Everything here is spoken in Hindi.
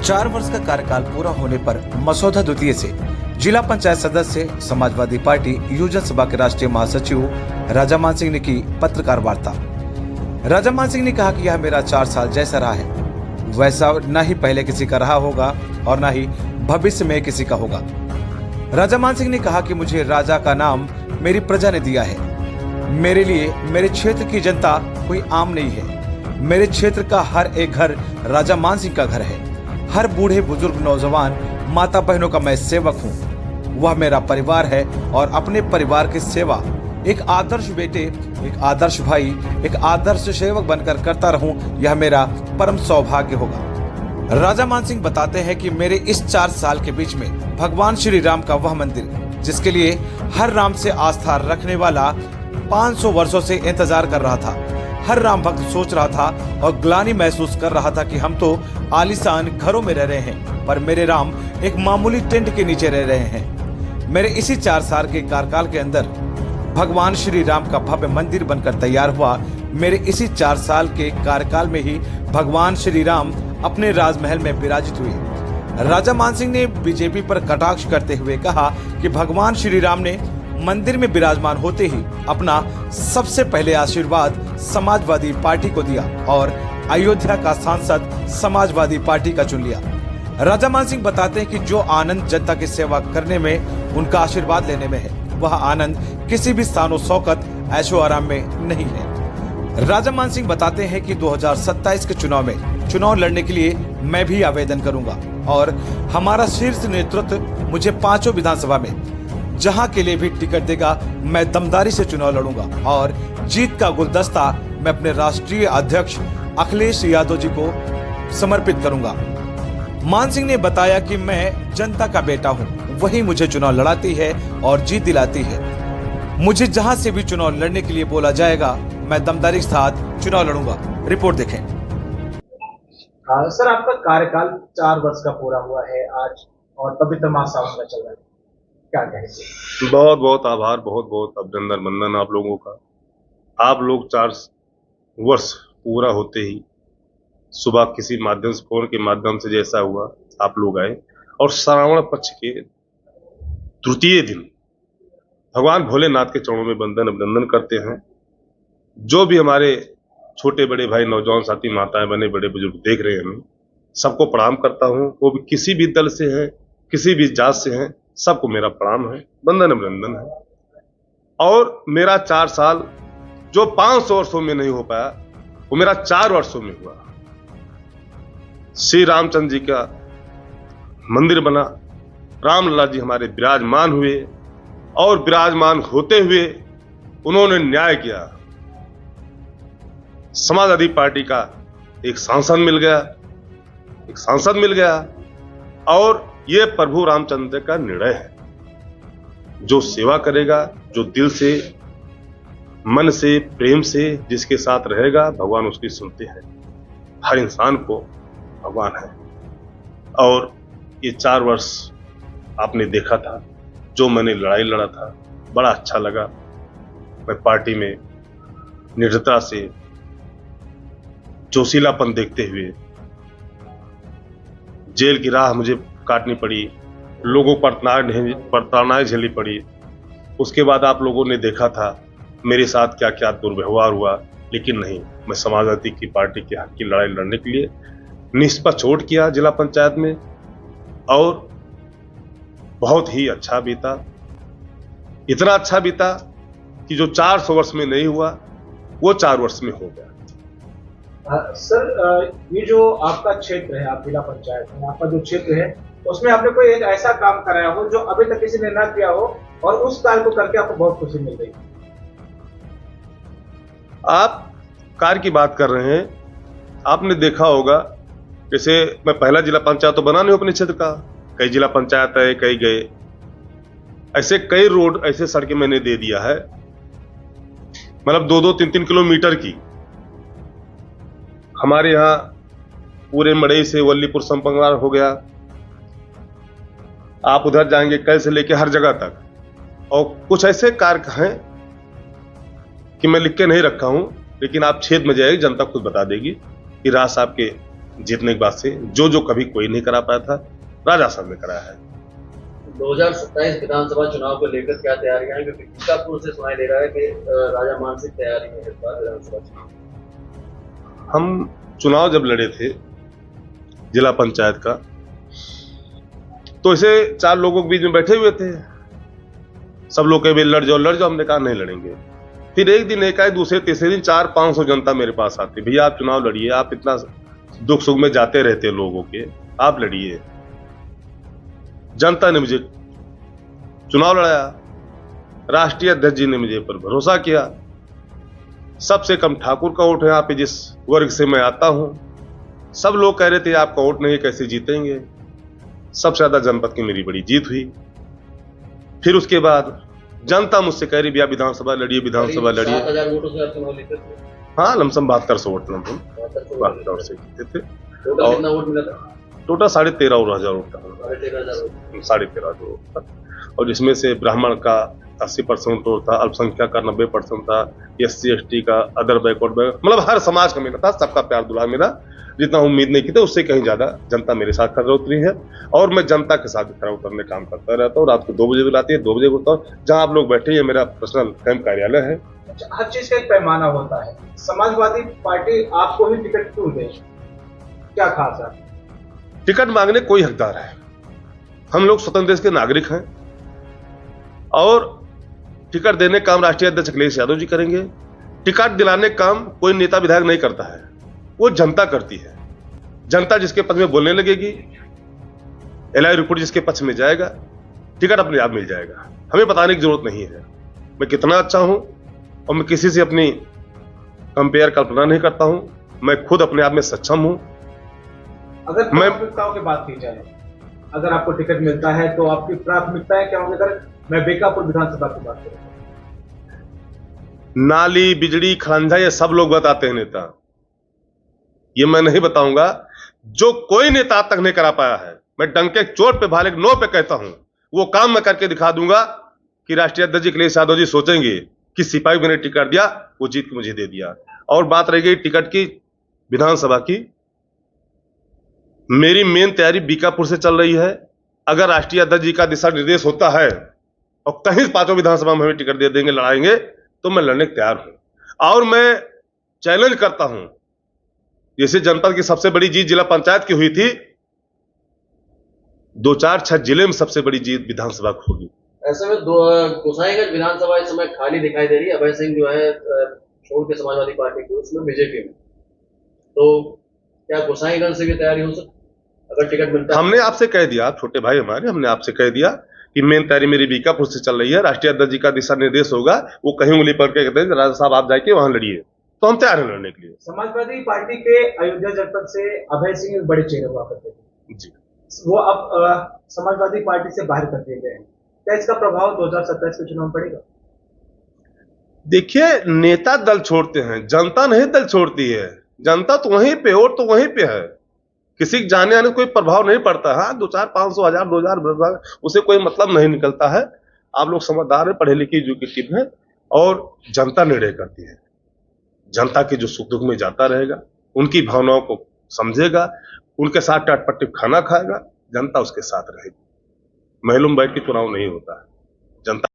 4 वर्ष का कार्यकाल पूरा होने पर मसौदा द्वितीय से जिला पंचायत सदस्य समाजवादी पार्टी युवजन सभा के राष्ट्रीय महासचिव राजा मान सिंह ने की पत्रकार वार्ता। राजा मान सिंह ने कहा कि यह मेरा 4 साल जैसा रहा है, वैसा न ही पहले किसी का रहा होगा और न ही भविष्य में किसी का होगा। राजा मान सिंह ने कहा कि मुझे राजा का नाम मेरी प्रजा ने दिया है। मेरे लिए मेरे क्षेत्र की जनता कोई आम नहीं है। मेरे क्षेत्र का हर एक घर राजा मान सिंह का घर है। हर बूढ़े बुजुर्ग नौजवान माता बहनों का मैं सेवक हूँ। वह मेरा परिवार है और अपने परिवार की सेवा एक आदर्श बेटे, एक आदर्श भाई, एक आदर्श सेवक बनकर करता रहूं, यह मेरा परम सौभाग्य होगा। राजा मान सिंह बताते हैं कि मेरे इस 4 साल के बीच में भगवान श्री राम का वह मंदिर जिसके लिए हर राम से आस्था रखने वाला 500 वर्षों से इंतजार कर रहा था, हर राम भक्त सोच रहा था और ग्लानि महसूस कर रहा था कि हम तो आलीशान घरों में रह रहे हैं, पर मेरे राम एक मामूली टेंट के नीचे रह रहे हैं। मेरे इसी 4 साल के कार्यकाल के अंदर भगवान श्री राम का भव्य मंदिर बनकर तैयार हुआ। मेरे इसी 4 साल के कार्यकाल में ही भगवान श्री राम अपने राजमहल में विराजित हुए। राजा मान सिंह ने बीजेपी पर कटाक्ष करते हुए कहा कि भगवान श्री राम ने मंदिर में विराजमान होते ही अपना सबसे पहले आशीर्वाद समाजवादी पार्टी को दिया और अयोध्या का सांसद समाजवादी पार्टी का चुन लिया। राजा मान सिंह बताते हैं कि जो आनंद जनता की सेवा करने में, उनका आशीर्वाद लेने में है, वह आनंद किसी भी शानो शौकत ऐशो आराम में नहीं है। राजा मान सिंह बताते हैं कि 2027 के चुनाव में चुनाव लड़ने के लिए मैं भी आवेदन करूंगा और हमारा शीर्ष नेतृत्व मुझे 5 विधानसभा में जहां के लिए भी टिकट देगा, मैं दमदारी से चुनाव लड़ूंगा और जीत का गुलदस्ता मैं अपने राष्ट्रीय अध्यक्ष अखिलेश यादव जी को समर्पित करूंगा। मान सिंह ने बताया कि मैं जनता का बेटा हूं, वही मुझे चुनाव लड़ाती है और जीत दिलाती है। मुझे जहां से भी चुनाव लड़ने के लिए बोला जाएगा, मैं दमदारी के साथ चुनाव लड़ूंगा। रिपोर्ट देखें। सर, आपका कार्यकाल 4 वर्ष का पूरा हुआ है आज और पवित्र माह सावन का चल रहा है, क्या कहेंगे? बहुत बहुत आभार, बहुत बहुत अभिनंदन वंदन आप लोगों का। आप लोग 4 वर्ष पूरा होते ही सुबह किसी माध्यम से, फोन के माध्यम से जैसा हुआ, आप लोग आए और श्रावण पक्ष के तृतीय दिन भगवान भोलेनाथ के चरणों में वंदन अभिनंदन करते हैं। जो भी हमारे छोटे बड़े भाई, नौजवान साथी, माताएं बने, बड़े बुजुर्ग देख रहे हैं, सबको प्रणाम करता हूं। वो भी किसी भी दल से हैं, किसी भी जात से हैं, सबको मेरा प्रणाम है, वंदन अभिनंदन है। और मेरा 4 साल जो 500 वर्षों में नहीं हो पाया, वो मेरा 4 वर्षों में हुआ। श्री रामचंद्र जी का मंदिर बना, रामलला जी हमारे विराजमान हुए और विराजमान होते हुए उन्होंने न्याय किया। समाजवादी पार्टी का एक सांसद मिल गया और ये प्रभु रामचंद्र का निर्णय है। जो सेवा करेगा, जो दिल से, मन से, प्रेम से जिसके साथ रहेगा, भगवान उसकी सुनते हैं। हर इंसान को भगवान है। और ये 4 वर्ष आपने देखा था, जो मैंने लड़ाई लड़ा था, बड़ा अच्छा लगा। मैं पार्टी में निडरता से, जोशीलापन देखते हुए जेल की राह मुझे काटनी पड़ी, लोगों पर ताड़नाएं झेलनी पड़ी। उसके बाद आप लोगों ने देखा था मेरे साथ क्या क्या दुर्व्यवहार हुआ, लेकिन नहीं, मैं समाजवादी की पार्टी के हक की लड़ाई लड़ने के लिए निष्पक्ष वोट किया जिला पंचायत में और बहुत ही अच्छा बीता। इतना अच्छा बीता कि जो 400 वर्ष में नहीं हुआ, वो 4 वर्ष में हो गया। सर, ये जो आपका क्षेत्र है, आप जिला पंचायत में आपका जो क्षेत्र है, उसमें आपने कोई एक ऐसा काम कराया हो जो अभी तक किसी ने ना किया हो और उस कार्य को करके आपको बहुत खुशी मिल रही? आप कार्य की बात कर रहे हैं। आपने देखा होगा, जैसे मैं पहला जिला पंचायत तो बना नहीं अपने क्षेत्र का, कई जिला पंचायत है, कई गए, ऐसे कई रोड, ऐसे सड़कें मैंने दे दिया है, मतलब 2-2, 3-3 किलोमीटर की। हमारे यहाँ पूरे मड़ई से वल्लीपुर संपंगवार हो गया, आप उधर जाएंगे कल से लेके हर जगह तक। और कुछ ऐसे कार्य हैं कि मैं लिख के नहीं रखा हूं, लेकिन आप क्षेत्र में जाएगी, जनता खुद बता देगी कि राज साहब के जीतने के बाद से जो कभी कोई नहीं करा पाया था, राजा साहब ने कराया है। 2027 विधानसभा चुनाव को लेकर क्या तैयारियां हैं, क्योंकि बीकापुर से सुनाई दे रहा है कि राजा मानसिंह तैयारी में इस बार विधानसभा चुनाव। हम चुनाव जब लड़े थे जिला पंचायत का, तो ऐसे 4 लोगों के बीच में बैठे हुए थे, सब लोग कहे लड़ जाओ, हमने कहा नहीं लड़ेंगे। फिर एक दिन एकाएक दूसरे तीसरे दिन 400-500 जनता मेरे पास आती, भैया आप चुनाव लड़िए, आप इतना दुख सुख में जाते रहते लोगों के, आप लड़िए। जनता ने मुझे चुनाव लड़ाया, राष्ट्रीय अध्यक्ष जी ने मुझे पर भरोसा किया। सबसे कम ठाकुर का वोट है यहाँ पे, जिस वर्ग से मैं आता हूं। सब लोग कह रहे थे आपका वोट नहीं, कैसे जीतेंगे। सबसे ज्यादा जनपद की मेरी बड़ी जीत हुई। फिर उसके बाद जनता मुझसे कह रही भैया विधानसभा लड़िए, विधानसभा लड़िए। 7,000 वोटों से आप चुनाव जीते थे? हाँ, लमसम 7200 वोट लमसम 72 से जीते थे। टोटल कितना वोट मिला था? टोटल 13,500 वोट था, 13,500 वोट। 13,500 वोट था। और इसमें से ब्राह्मण का 80% वोट था, अल्पसंख्यक का 90% था, SC ST का, अदर बैकवर्ड, मतलब हर समाज का मेरा था। सबका प्यार दुलार मिला, जितना उम्मीद नहीं की थी उससे कहीं ज्यादा जनता मेरे साथ खड़ा उतरी है। और मैं जनता के साथ खड़ा उतरने काम करता रहता हूँ। रात को 2 बजे बुलाती है, 2 बजे होता हूँ। जहाँ आप लोग बैठे, ये मेरा पर्सनल कैंप कार्यालय है। हर चीज का एक पैमाना होता है। समाजवादी पार्टी आपको ही टिकट क्यों दे, क्या खास है? टिकट मांगने कोई हकदार है, हम लोग स्वतंत्र देश के नागरिक हैं। और टिकट देने का काम राष्ट्रीय अध्यक्ष अखिलेश यादव जी करेंगे। टिकट दिलाने का काम कोई नेता विधायक नहीं करता है, वो जनता करती है। जनता जिसके पक्ष में बोलने लगेगी, LI रिपोर्ट जिसके पक्ष में जाएगा, टिकट अपने आप मिल जाएगा। हमें बताने की जरूरत नहीं है मैं कितना अच्छा हूं, और मैं किसी से अपनी कंपेयर कल्पना नहीं करता हूं। मैं खुद अपने आप में सक्षम हूं। अगर प्राथमिकताओं की बात की जाए, अगर आपको टिकट मिलता है तो आपकी प्राथमिकताएं क्या होंगी? अगर मैं बीकापुर विधानसभा की बात करूं, नाली, बिजली, खंजा, ये सब लोग बताते हैं नेता, ये मैं नहीं बताऊंगा। जो कोई नेता आज तक नहीं करा पाया है, मैं डंके चोट पे भाले नो पे कहता हूं, वो काम मैं करके दिखा दूंगा कि राष्ट्रीय अध्यक्ष अखिलेश यादव जी सोचेंगे कि सिपाही मैंने टिकट दिया, वो जीत के मुझे दे दिया। और बात रह गई टिकट की, विधानसभा की, मेरी मेन तैयारी बीकापुर से चल रही है। अगर राष्ट्रीय अध्यक्ष जी का दिशा निर्देश होता है और कहीं 5 विधानसभा में हमें टिकट दे देंगे, लड़ाएंगे, तो मैं लड़ने को तैयार हूं। और मैं चैलेंज करता हूं, जैसे जनपद की सबसे बड़ी जीत जिला पंचायत की हुई थी, 2, 4, 6 जिले में सबसे बड़ी जीत विधानसभा को होगी। ऐसे में गोसाईगंज विधानसभा इस समय खाली दिखाई दे रही है। अभय सिंह जो है छोड़ के समाजवादी पार्टी को, उसमें बीजेपी में, तो क्या गोसाईगंज से भी तैयारी हो सकती अगर टिकट मिलता है? हमने आपसे कह दिया, छोटे भाई हमारे, हमने आपसे कह दिया कि मेन तैयारी मेरी बीकापुर से चल रही है। राष्ट्रीय अध्यक्ष जी का दिशा निर्देश होगा, वो कहीं उंगली पकड़ के कहते हैं राजा साहब आप जाके वहां लड़िए, तो हम तैयार हैं लड़ने के लिए। समाजवादी पार्टी के अयोध्या जनपद से अभय सिंह एक बड़े चेहरे हुआ करते थे जी, वो अब समाजवादी पार्टी से बाहर कर दिए गए हैं। क्या इसका प्रभाव 2027 के चुनाव में पड़ेगा? देखिए, नेता दल छोड़ते हैं, जनता नहीं दल छोड़ती है। जनता तो वहीं पे, और तो वहीं पे है, किसी के जाने आने कोई प्रभाव नहीं पड़ता। हाँ, 2, 4, 500, 1000, 2000, 10,000, उसे कोई मतलब नहीं निकलता है। आप लोग समझदार हैं, पढ़े लिखे, एजुकेटिव हैं, और जनता निर्णय करती है। जनता के जो सुख दुख में जाता रहेगा, उनकी भावनाओं को समझेगा, उनके साथ टटपटी खाना खाएगा, जनता उसके साथ रहेगी। महलों में बैठ के चुनाव नहीं होता है, जनता